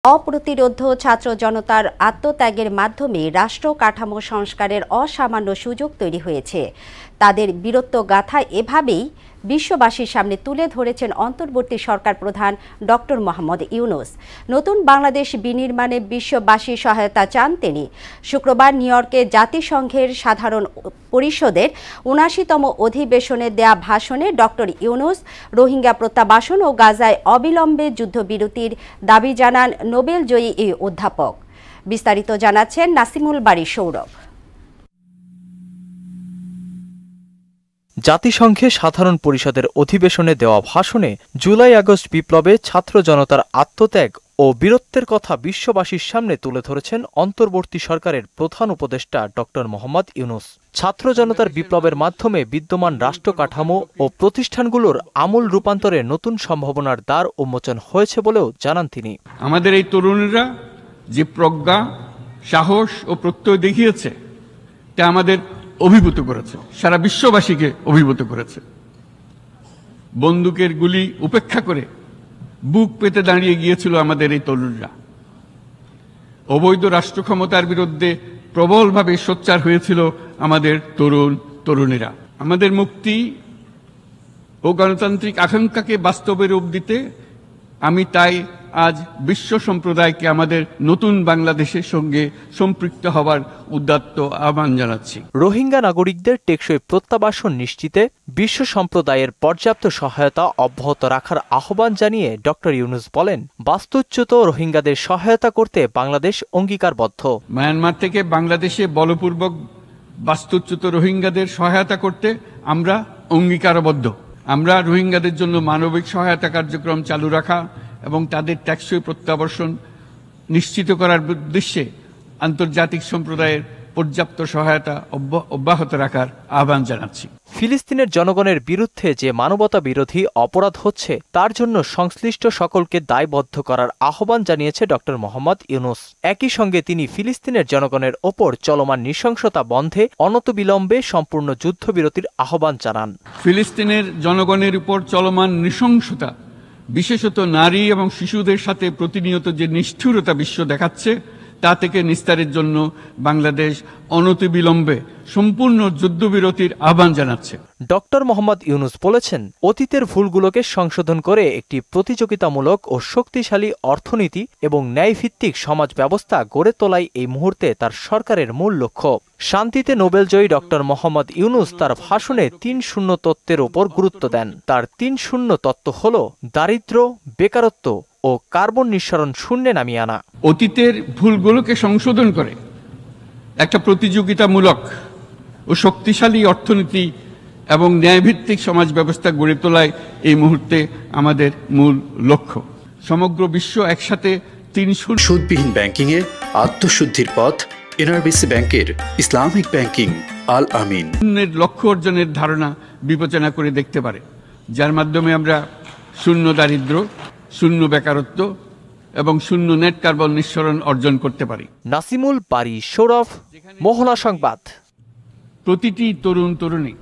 অপ্রতিরোধ্য ছাত্র জনতার আত্মত্যাগের মাধ্যমে রাষ্ট্র কাঠামো সংস্কারের অসামান্য সুযোগ তৈরি হয়েছে। তাদের বীরত্ব গাথা এভাবেই বিশ্ববাসীর সামনে তুলে ধরেছেন অন্তর্বর্তী সরকার প্রধান ডক্টর মোহাম্মদ ইউনূস। নতুন বাংলাদেশ বিনির্মাণে বিশ্ববাসীর সহায়তা চান তিনি। শুক্রবার নিউ ইয়র্কে জাতিসংঘের সাধারণ পরিষদের ৭৯তম অধিবেশনে দেয়া ভাষণে ডক্টর ইউনূস রোহিঙ্গা প্রত্যাবাসন ও গাজায় অবিলম্বে যুদ্ধবিরতির দাবি জানান নোবেলজয়ী এই অধ্যাপক। বিস্তারিত জানাচ্ছেন নাসিমুল বারী সৌরভ। জাতিসংঘে সাধারণ পরিষদের অধিবেশনে দেওয়া ভাষণে জুলাই আগস্ট বিপ্লবে ছাত্র জনতার আত্মত্যাগ ও বীরত্বের কথা বিশ্ববাসীর সামনে তুলে ধরেছেন অন্তর্বর্তী সরকারের প্রধান উপদেষ্টা ডক্টর মোহাম্মদ ইউনূস। ছাত্র জনতার বিপ্লবের মাধ্যমে বিদ্যমান রাষ্ট্র কাঠামো ও প্রতিষ্ঠানগুলোর আমূল রূপান্তরে নতুন সম্ভাবনার দ্বার উন্মোচন হয়েছে বলেও জানান তিনি। আমাদের এই তরুণীরা যে প্রজ্ঞা, সাহস ও প্রত্যয় দেখিয়েছে তা আমাদের অভিভূত করেছে, সারা বিশ্ববাসীকে অভিভূত করেছে। বন্দুকের গুলি উপেক্ষা করে বুক পেতে দাঁড়িয়ে গিয়েছিল আমাদের এই তরুণরা। অবৈধ রাষ্ট্র ক্ষমতার বিরুদ্ধে প্রবলভাবে সোচ্চার হয়েছিল আমাদের তরুণীরা। আমাদের মুক্তি ও গণতান্ত্রিক আকাঙ্ক্ষাকে বাস্তবে রূপ দিতে আমি তাই আজ বিশ্ব সম্প্রদায়কে আমাদের নতুন বাংলাদেশের সঙ্গে সম্পৃক্ত হওয়ার উদাত্ত আহ্বান জানাচ্ছি। রোহিঙ্গা নাগরিকদের টেকসই প্রত্যাবাসন নিশ্চিতে বিশ্ব সম্প্রদায়ের পর্যাপ্ত সহায়তা অব্যাহত রাখার আহ্বান জানিয়ে ডক্টর ইউনূস বলেন, বাস্তুচ্যুত রোহিঙ্গাদের সহায়তা করতে বাংলাদেশ অঙ্গীকারবদ্ধ। মায়ানমার থেকে বাংলাদেশে বলপূর্বক বাস্তুচ্যুত রোহিঙ্গাদের সহায়তা করতে আমরা অঙ্গীকারবদ্ধ। আমরা রোহিঙ্গাদের জন্য মানবিক সহায়তা কার্যক্রম চালু রাখা এবং তাদের টেকসই প্রত্যাবর্তন নিশ্চিত করার উদ্দেশ্যে আন্তর্জাতিক সম্প্রদায়ের পর্যাপ্ত সহায়তা অব্যাহত রাখার আহ্বান জানাচ্ছি। ফিলিস্তিনের জনগণের বিরুদ্ধে যে মানবতা বিরোধী অপরাধ হচ্ছে তার জন্য সংশ্লিষ্ট সকলকে দায়বদ্ধ করার আহ্বান জানিয়েছে ডক্টর মোহাম্মদ ইউনূস। একই সঙ্গে তিনি ফিলিস্তিনের জনগণের ওপর চলমান নৃশংসতা বন্ধে অনতিবিলম্বে সম্পূর্ণ যুদ্ধবিরতির আহ্বান জানান। ফিলিস্তিনের জনগণের উপর চলমান নৃশংসতা, বিশেষত নারী এবং শিশুদের সাথে প্রতিনিয়ত যে নিষ্ঠুরতা বিশ্ব দেখাচ্ছে তা থেকে নিস্তারের জন্য বাংলাদেশ অনতিবিলম্বে সম্পূর্ণ যুদ্ধবিরতির আহ্বান জানাচ্ছে। ডক্টর মোহাম্মদ ইউনূস বলেছেন, অতীতের ভুলগুলোকে সংশোধন করে একটি প্রতিযোগিতামূলক ও শক্তিশালী অর্থনীতি এবং ন্যায়ভিত্তিক সমাজ ব্যবস্থা গড়ে তোলাই এই মুহূর্তে তার সরকারের মূল লক্ষ্য। শান্তিতে নোবেলজয়ী ডক্টর মোহাম্মদ ইউনূস তার ভাষণে ৩-০ তত্ত্বের ওপর গুরুত্ব দেন। তার ৩-০ তত্ত্ব হল দারিদ্র্য, বেকারত্ব ও কার্বন নিঃসরণ শূন্যে নামিয়ে আনা। অতীতের ভুলগুলোকে সংশোধন করে একটা প্রতিযোগিতামূলক ও শক্তিশালী অর্থনীতি এবং ন্যায়ভিত্তিক সমাজ ব্যবস্থা গড়ে তোলায় এই মুহূর্তে আমাদের মূল লক্ষ্য। সমগ্র বিশ্ব একসাথে ৩০০ সুদবিহীন ব্যাংকিংয়ে আত্মশুদ্ধির পথ এনআরবিসি ব্যাংকের ইসলামিক ব্যাংকিং আল আমিন লক্ষ্য অর্জনের ধারণা বিবেচনা করে দেখতে পারে, যার মাধ্যমে আমরা শূন্য দারিদ্র্য, শূন্য বেকারত্ব এবং শূন্য নেট কার্বন নিঃসরণ অর্জন করতে পারি। নাসিমুল বারী সৌরভ, মোহনা সংবাদ। প্রতিটি তরুণ তরুণী